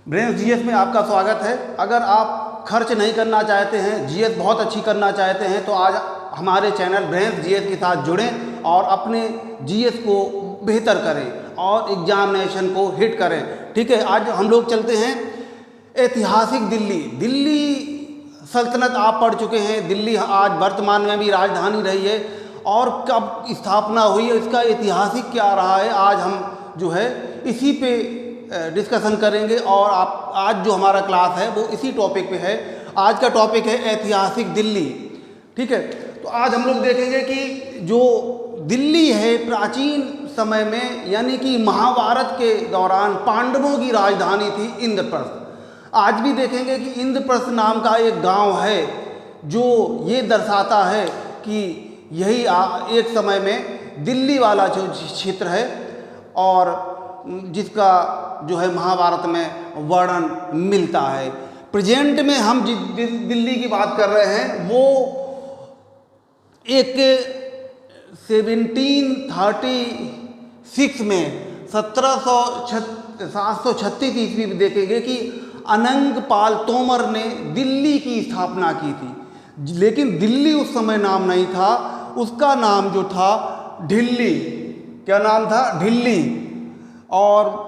Brains GS में आपका स्वागत है। अगर आप खर्च नहीं करना चाहते हैं, जीएस बहुत अच्छी करना चाहते हैं, तो आज हमारे चैनल ब्रेन्स जीएस के साथ जुड़ें और अपने जीएस को बेहतर करें और एग्जामिनेशन को हिट करें। ठीक है, आज हम लोग चलते हैं ऐतिहासिक दिल्ली सल्तनत आप पढ़ चुके हैं। दिल्ली आज वर्तमान में भी राजधानी रही है और कब स्थापना हुई है, इसका ऐतिहासिक क्या रहा है, आज हम जो है इसी पे डिस्कशन करेंगे। और आप आज जो हमारा क्लास है वो इसी टॉपिक पे है। आज का टॉपिक है ऐतिहासिक दिल्ली। ठीक है, तो आज हम लोग देखेंगे कि जो दिल्ली है प्राचीन समय में, यानी कि महाभारत के दौरान पांडवों की राजधानी थी इंद्रप्रस्थ। आज भी देखेंगे कि इंद्रप्रस्थ नाम का एक गांव है जो ये दर्शाता है कि यही एक समय में दिल्ली वाला जो क्षेत्र है और जिसका जो है महाभारत में वर्णन मिलता है। प्रेजेंट में हम जिस दिल्ली की बात कर रहे हैं वो एक 1736 में 736 ईस्वी में देखेंगे कि अनंगपाल तोमर ने दिल्ली की स्थापना की थी। लेकिन दिल्ली उस समय नाम नहीं था, उसका नाम जो था ढिल्ली। क्या नाम था? ढिल्ली। और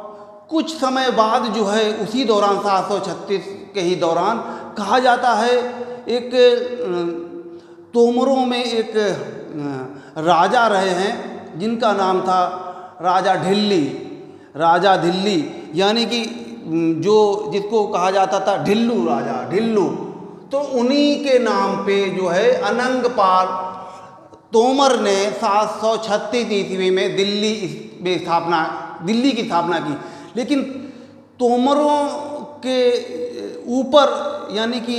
कुछ समय बाद जो है उसी दौरान 736 के ही दौरान कहा जाता है एक तोमरों में एक राजा रहे हैं जिनका नाम था राजा दिल्ली, यानी कि जो जिसको कहा जाता था ढिल्लू राजा, ढिल्लू। तो उन्हीं के नाम पे जो है अनंगपाल तोमर ने 736 ईस्वी में दिल्ली की स्थापना की। लेकिन तोमरों के ऊपर यानी कि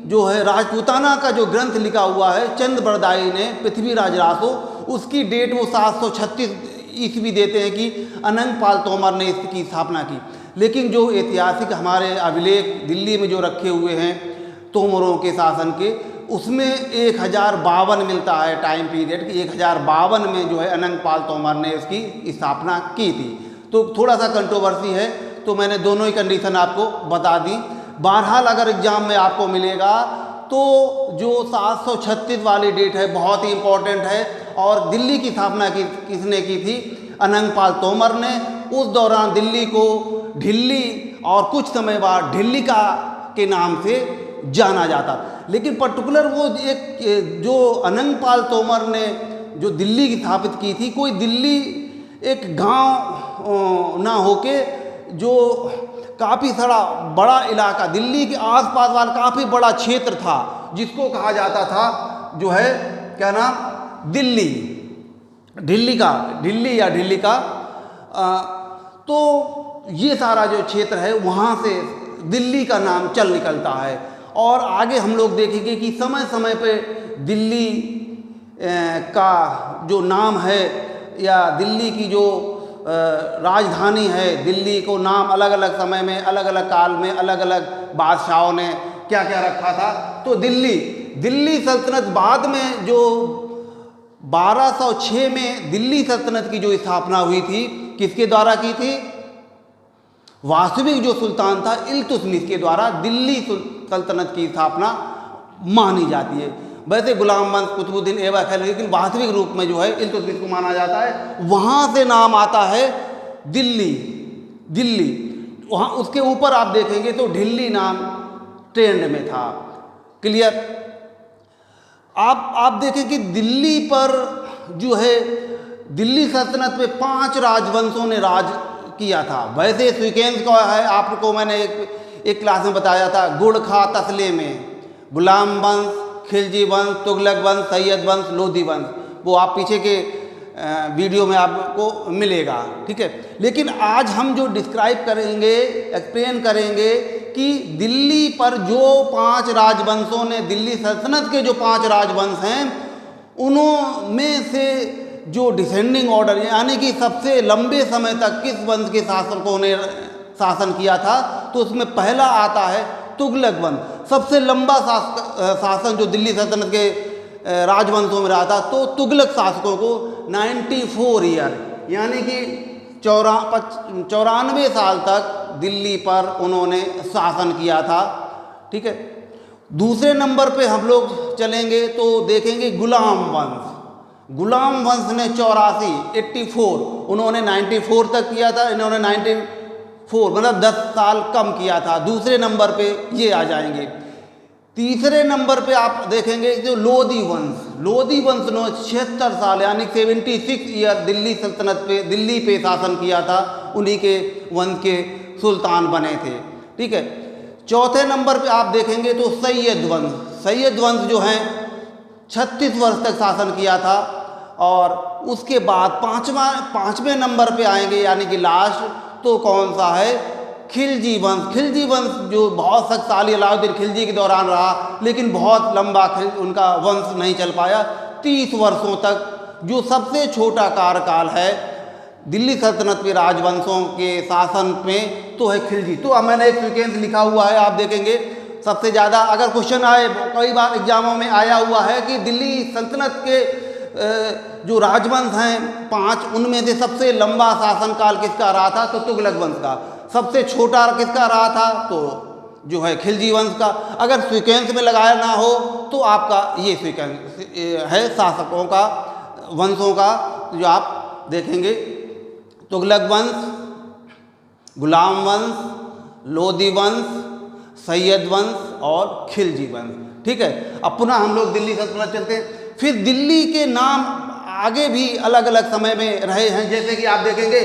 जो है राजपूताना का जो ग्रंथ लिखा हुआ है चंद बरदाई ने, पृथ्वीराज रासो, उसकी डेट वो 736 ईस्वी देते हैं कि अनंगपाल तोमर ने इसकी स्थापना की। लेकिन जो ऐतिहासिक हमारे अभिलेख दिल्ली में जो रखे हुए हैं तोमरों के शासन के, उसमें 1052 मिलता है टाइम पीरियड कि 1052 में जो है अनंगपाल तोमर ने इसकी स्थापना की थी। तो थोड़ा सा कंट्रोवर्सी है, तो मैंने दोनों ही कंडीशन आपको बता दी। बहरहाल अगर एग्जाम में आपको मिलेगा तो जो 736 वाली डेट है बहुत ही इम्पोर्टेंट है। और दिल्ली की स्थापना किसने की थी? अनंगपाल तोमर ने। उस दौरान दिल्ली को ढिल्ली और कुछ समय बाद ढिल्लिका के नाम से जाना जाता। लेकिन पर्टिकुलर वो एक जो अनंगपाल तोमर ने जो दिल्ली की स्थापित की थी, कोई दिल्ली एक गांव ना होके जो काफ़ी सारा बड़ा इलाका, दिल्ली के आसपास वाला काफ़ी बड़ा क्षेत्र था जिसको कहा जाता था जो है क्या नाम? ढिल्ली का। तो ये सारा जो क्षेत्र है वहाँ से दिल्ली का नाम चल निकलता है। और आगे हम लोग देखेंगे कि समय समय पे दिल्ली का जो नाम है या दिल्ली की जो राजधानी है, दिल्ली को नाम अलग अलग समय में, अलग अलग काल में, अलग अलग बादशाहों ने क्या क्या रखा था। तो दिल्ली सल्तनत बाद में जो 1206 में दिल्ली सल्तनत की जो स्थापना हुई थी, किसके द्वारा की थी? वास्तविक जो सुल्तान था इल्तुतमिश के द्वारा दिल्ली सल्तनत की स्थापना मानी जाती है। वैसे गुलाम वंश, कुतुबुद्दीन ऐबक है, लेकिन वास्तविक रूप में जो है इल्तुतमिश को माना जाता है। वहाँ से नाम आता है दिल्ली। वहाँ उसके ऊपर आप देखेंगे तो ढिल्ली नाम ट्रेंड में था। क्लियर? आप देखें कि दिल्ली पर जो है दिल्ली सल्तनत पे 5 राजवंशों ने राज किया था। वैसे सीक्वेंस का है, आपको मैंने एक क्लास में बताया था, गुड़ खा तसले में गुलाम वंश, खिलजी वंश, तुगलक वंश, सैयद वंश, लोधी वंश, वो आप पीछे के वीडियो में आपको मिलेगा। ठीक है, लेकिन आज हम जो डिस्क्राइब करेंगे, एक्सप्लेन करेंगे कि दिल्ली पर जो 5 राजवंशों ने, दिल्ली सल्तनत के जो 5 राजवंश हैं, उनमें से जो डिसेंडिंग ऑर्डर यानी कि सबसे लंबे समय तक किस वंश के शासकों ने शासन किया था, तो उसमें पहला आता है तुगलक वंश। सबसे लंबा शासन जो दिल्ली सल्तनत के राजवंशों में रहा था, तो तुगलक शासकों को 94 ईयर यानी कि 94 साल तक दिल्ली पर उन्होंने शासन किया था। ठीक है। दूसरे नंबर पे हम लोग चलेंगे तो देखेंगे गुलाम वंश। गुलाम वंश ने 84 उन्होंने 94 तक किया था, इन्होंने 94 मतलब 10 साल कम किया था। दूसरे नंबर पे ये आ जाएंगे। तीसरे नंबर पे आप देखेंगे जो लोधी वंश ने 76 साल यानी 76 ईयर दिल्ली सल्तनत पे, दिल्ली पे शासन किया था। उन्हीं के वंश के सुल्तान बने थे। ठीक है। चौथे नंबर पे आप देखेंगे तो सैयद वंश जो हैं 36 वर्ष तक शासन किया था। और उसके बाद पाँचवें नंबर पे आएंगे यानी कि लास्ट तो कौन सा है, खिलजी वंश जो बहुत शक्तिशाली अलाउद्दीन खिलजी के दौरान रहा, लेकिन बहुत लंबा उनका वंश नहीं चल पाया 30 वर्षों तक। जो सबसे छोटा कार्यकाल है दिल्ली सल्तनत के राजवंशों के शासन में तो है खिलजी। तो मैंने एक सीक्वेंस लिखा हुआ है, आप देखेंगे सबसे ज़्यादा अगर क्वेश्चन आए, कई बार एग्जामों में आया हुआ है कि दिल्ली सल्तनत के जो राजवंश हैं 5, उनमें से सबसे लंबा शासनकाल किसका रहा था, तो तुगलक वंश का। सबसे छोटा किसका रहा था, तो जो है खिलजी वंश का। अगर सीक्वेंस में लगाया ना हो तो आपका ये सीक्वेंस है शासकों का, वंशों का, जो आप देखेंगे तुगलक वंश, गुलाम वंश, लोधी वंश, सैयद वंश और खिलजी वंश। ठीक है। अब पुनः हम लोग दिल्ली सल्तनत चलते हैं। फिर दिल्ली के नाम आगे भी अलग अलग समय में रहे हैं, जैसे कि आप देखेंगे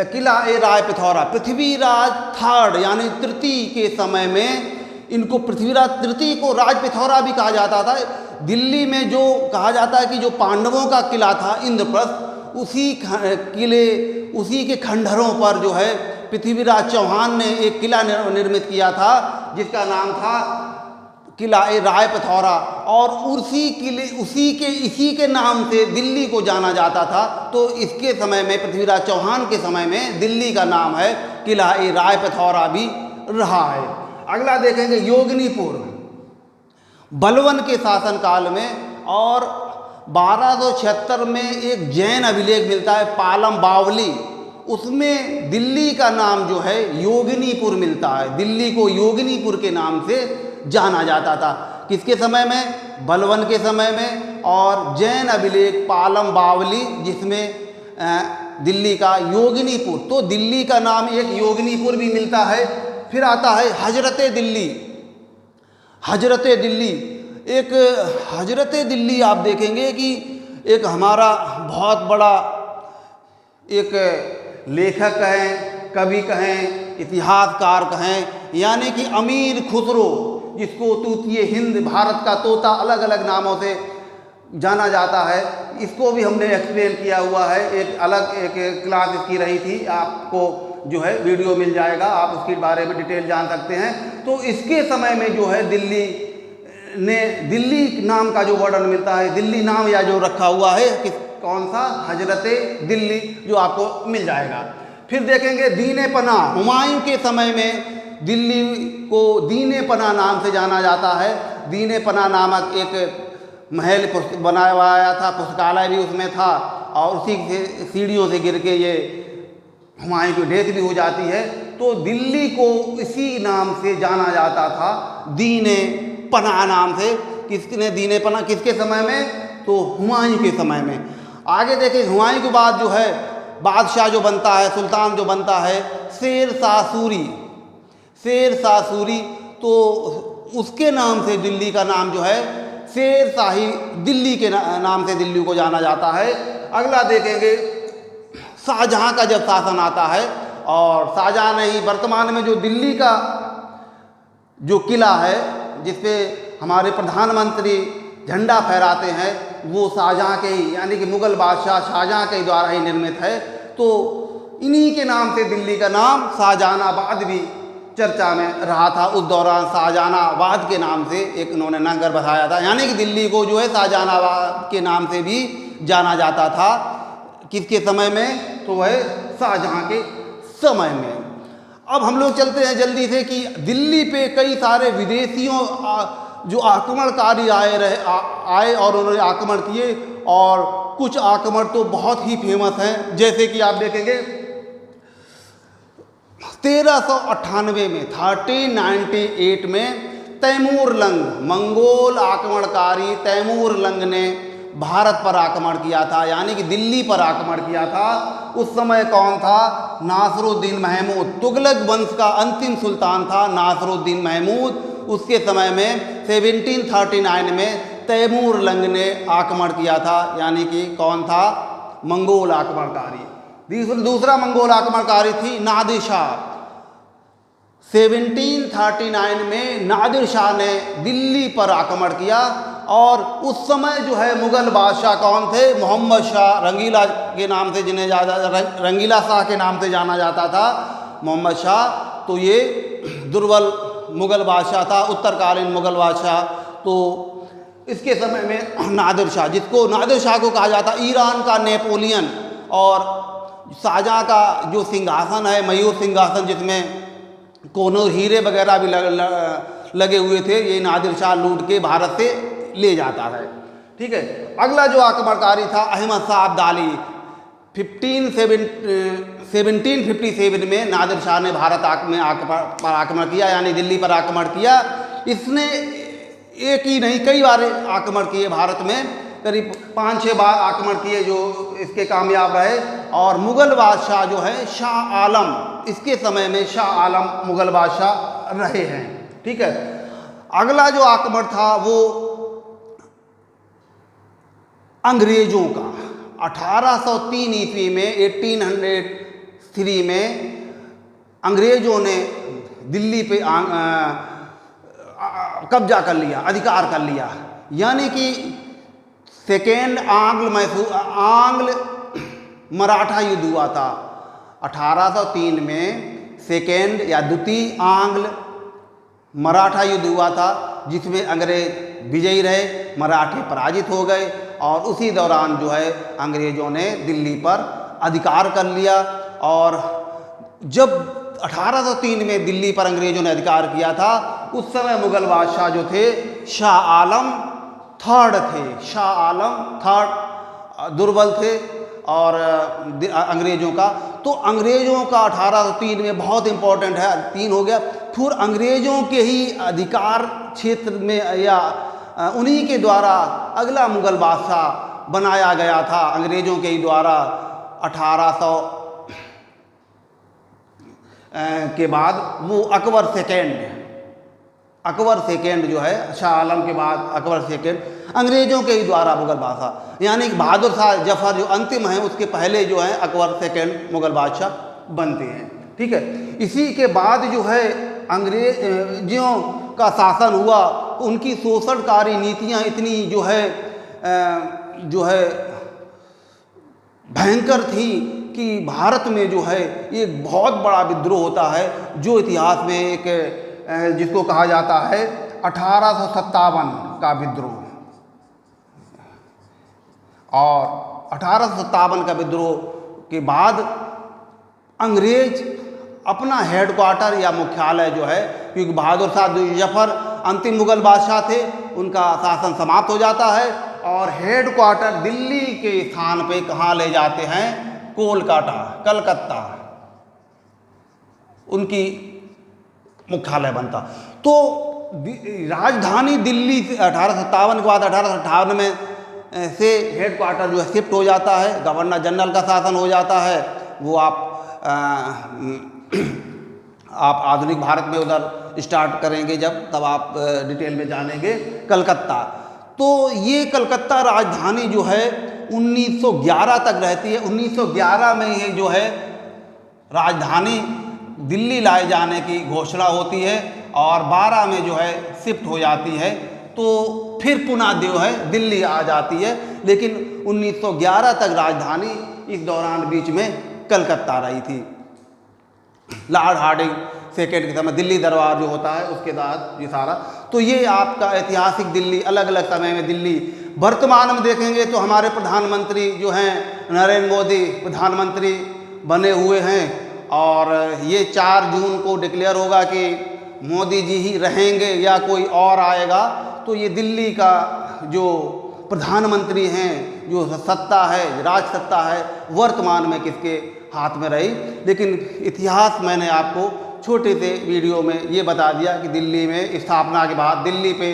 किला ए राय पिथौरा, पृथ्वीराज थर्ड यानी तृतीय के समय में इनको पृथ्वीराज तृतीय को राज पिथौरा भी कहा जाता था। दिल्ली में जो कहा जाता है कि जो पांडवों का किला था इंद्रप्रस्थ, उसी के खंडहरों पर जो है पृथ्वीराज चौहान ने एक किला निर्मित किया था जिसका नाम था किला ए राय पिथौरा। और इसी के नाम से दिल्ली को जाना जाता था। तो इसके समय में पृथ्वीराज चौहान के समय में दिल्ली का नाम है किला ए राय पिथौरा भी रहा है। अगला देखेंगे योगिनीपुर, बलवन के शासनकाल में। और 1276 में एक जैन अभिलेख मिलता है पालम बावली, उसमें दिल्ली का नाम जो है योगिनीपुर मिलता है। दिल्ली को योगिनीपुर के नाम से जाना जाता था। किसके समय में, बलवन के समय में। और जैन अभिलेख पालम बावली जिसमें दिल्ली का योगिनीपुर, तो दिल्ली का नाम एक योगिनीपुर भी मिलता है। फिर आता है हजरते दिल्ली। एक हजरते दिल्ली आप देखेंगे कि एक हमारा बहुत बड़ा एक लेखक कहें, कवि कहें, इतिहासकार कहें, यानी कि अमीर खुसरो, जिसको तूतिए हिंद, भारत का तोता, अलग अलग नामों से जाना जाता है। इसको भी हमने एक्सप्लेन किया हुआ है, एक क्लास इसकी रही थी, आपको जो है वीडियो मिल जाएगा, आप उसके बारे में डिटेल जान सकते हैं। तो इसके समय में जो है दिल्ली नाम का जो वर्णन मिलता है, दिल्ली नाम या जो रखा हुआ है कौन सा, हजरते दिल्ली, जो आपको मिल जाएगा। फिर देखेंगे दीने पनाह, हुमायूं के समय में दिल्ली को दीने पनाह नाम से जाना जाता है। दीने पनाह नामक एक महल बनाया था, पुस्तकालय भी उसमें था। और उसी से सीढ़ियों से गिर के ये हुमायूं की डेथ भी हो जाती है। तो दिल्ली को इसी नाम से जाना जाता था, दीने पनाह नाम से। किसने दीने पनाह, किसके समय में, तो हुमायूं के समय में। आगे देखें, हुमायूं के बाद जो है बादशाह जो बनता है, सुल्तान जो बनता है, शेर शाह सूरी, तो उसके नाम से दिल्ली का नाम जो है शेर शाही दिल्ली के नाम से दिल्ली को जाना जाता है। अगला देखेंगे शाहजहां का जब शासन आता है, और शाहजहां ने ही वर्तमान में जो दिल्ली का जो किला है जिसपे हमारे प्रधानमंत्री झंडा फहराते हैं, वो शाहजहां के ही यानी कि मुगल बादशाह शाहजहां के द्वारा ही निर्मित है। तो इन्हीं के नाम से दिल्ली का नाम शाहजहानाबाद भी चर्चा में रहा था। उस दौरान शाहजहानाबाद के नाम से एक उन्होंने नगर बसाया था, यानी कि दिल्ली को जो है शाहजहानाबाद के नाम से भी जाना जाता था। किसके समय में, तो वह शाहजहां के समय में। अब हम लोग चलते हैं जल्दी से कि दिल्ली पे कई सारे विदेशियों जो आक्रमणकारी आए और उन्होंने आक्रमण किए, और कुछ आक्रमण तो बहुत ही फेमस हैं। जैसे कि आप देखेंगे 1398 में 1398 में तैमूरलंग, मंगोल आक्रमणकारी तैमूरलंग ने भारत पर आक्रमण किया था, यानी कि दिल्ली पर आक्रमण किया था। उस समय कौन था? नासरुद्दीन महमूद, तुगलक वंश का अंतिम सुल्तान था नासरुद्दीन महमूद। उसके समय में 1739 में तैमूरलंग ने आक्रमण किया था, यानी कि कौन था? मंगोल आक्रमणकारी। दूसरा मंगोल आक्रमणकारी थी नादिर शाह। 1739 में नादिर शाह ने दिल्ली पर आक्रमण किया और उस समय जो है मुग़ल बादशाह कौन थे? मोहम्मद शाह रंगीला के नाम से, जिन्हें रंगीला शाह के नाम से जाना जाता था, मोहम्मद शाह। तो ये दुर्बल मुग़ल बादशाह था, उत्तरकालीन मुग़ल बादशाह। तो इसके समय में नादिर शाह, जिसको नादिर शाह को कहा जाता ईरान का नेपोलियन, और शाहजहाँ का जो सिंहासन है मयूर सिंहासन, जिसमें कोनों हीरे वगैरह भी लगे हुए थे, ये नादिर शाह लूट के भारत से ले जाता है। ठीक है। अगला जो आक्रमणकारी था अहमद शाह अब्दाली। 1757 में नादिर शाह ने भारत में पर आक्रमण किया, यानी दिल्ली पर आक्रमण किया। इसने एक ही नहीं कई बार आक्रमण किए भारत में, करीब 5-6 बार आक्रमण किए जो इसके कामयाब रहे। और मुग़ल बादशाह जो है शाह आलम, इसके समय में शाह आलम मुग़ल बादशाह रहे हैं। ठीक है। अगला जो आक्रमण था वो अंग्रेज़ों का 1803 ईस्वी में 1803 में अंग्रेज़ों ने दिल्ली पे कब्जा कर लिया, अधिकार कर लिया, यानी कि सेकेंड आंग्ल मराठा युद्ध हुआ था 1803 में। सेकेंड या द्वितीय आंग्ल मराठा युद्ध हुआ था, जिसमें अंग्रेज विजयी रहे, मराठे पराजित हो गए, और उसी दौरान जो है अंग्रेज़ों ने दिल्ली पर अधिकार कर लिया। और जब 1803 में दिल्ली पर अंग्रेज़ों ने अधिकार किया था, उस समय मुग़ल बादशाह जो थे शाह आलम थर्ड थे। शाह आलम थर्ड दुर्बल थे और अंग्रेज़ों का, तो अंग्रेज़ों का 1803 में बहुत इम्पोर्टेंट है, 3 हो गया। फिर अंग्रेज़ों के ही अधिकार क्षेत्र में या उन्हीं के द्वारा अगला मुग़ल बादशाह बनाया गया था, अंग्रेज़ों के ही द्वारा 1800 के बाद, वो अकबर सेकेंड जो है, शाह आलम के बाद अकबर सेकेंड, अंग्रेज़ों के ही द्वारा मुग़ल बादशाह, यानी कि बहादुर शाह जफ़र जो अंतिम है उसके पहले जो है अकबर सेकेंड मुग़ल बादशाह बनते हैं। ठीक है। इसी के बाद जो है अंग्रेज़ों का शासन हुआ, उनकी शोषणकारी नीतियाँ इतनी जो है भयंकर थी कि भारत में जो है एक बहुत बड़ा विद्रोह होता है, जो इतिहास में एक जिसको कहा जाता है 1857 का विद्रोह। और 1857 का विद्रोह के बाद अंग्रेज अपना हेडक्वार्टर या मुख्यालय जो है, क्योंकि बहादुर शाह जफ़र अंतिम मुग़ल बादशाह थे, उनका शासन समाप्त हो जाता है, और हेडक्वार्टर दिल्ली के स्थान पे कहाँ ले जाते हैं? कलकत्ता, उनकी मुख्यालय बनता। तो राजधानी दिल्ली से 1857 के बाद 1858 में से हेडक्वार्टर जो है शिफ्ट हो जाता है, गवर्नर जनरल का शासन हो जाता है। वो आप आधुनिक भारत में उधर स्टार्ट करेंगे जब, तब आप डिटेल में जानेंगे। कलकत्ता, तो ये कलकत्ता राजधानी जो है 1911 तक रहती है। 1911 में ये जो है राजधानी दिल्ली लाए जाने की घोषणा होती है, और 12 में जो है शिफ्ट हो जाती है, तो फिर पुनः जो है दिल्ली आ जाती है। लेकिन 1911 तक राजधानी इस दौरान बीच में कलकत्ता रही थी। लॉर्ड हार्डिंग सेकेंड के समय दिल्ली दरबार जो होता है उसके तहत ये सारा, तो ये आपका ऐतिहासिक दिल्ली, अलग अलग समय में दिल्ली। वर्तमान में देखेंगे तो हमारे प्रधानमंत्री जो हैं नरेंद्र मोदी प्रधानमंत्री बने हुए हैं, और ये 4 जून को डिक्लेयर होगा कि मोदी जी ही रहेंगे या कोई और आएगा। तो ये दिल्ली का जो प्रधानमंत्री हैं, जो सत्ता है, राज सत्ता है, वर्तमान में किसके हाथ में रही। लेकिन इतिहास मैंने आपको छोटे से वीडियो में ये बता दिया कि दिल्ली में स्थापना के बाद दिल्ली पे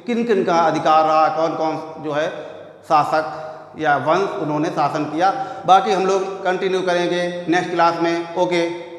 किन किन का अधिकार रहा, कौन कौन जो है शासक या वंश उन्होंने शासन किया। बाकी हम लोग कंटिन्यू करेंगे नेक्स्ट क्लास में। ओके।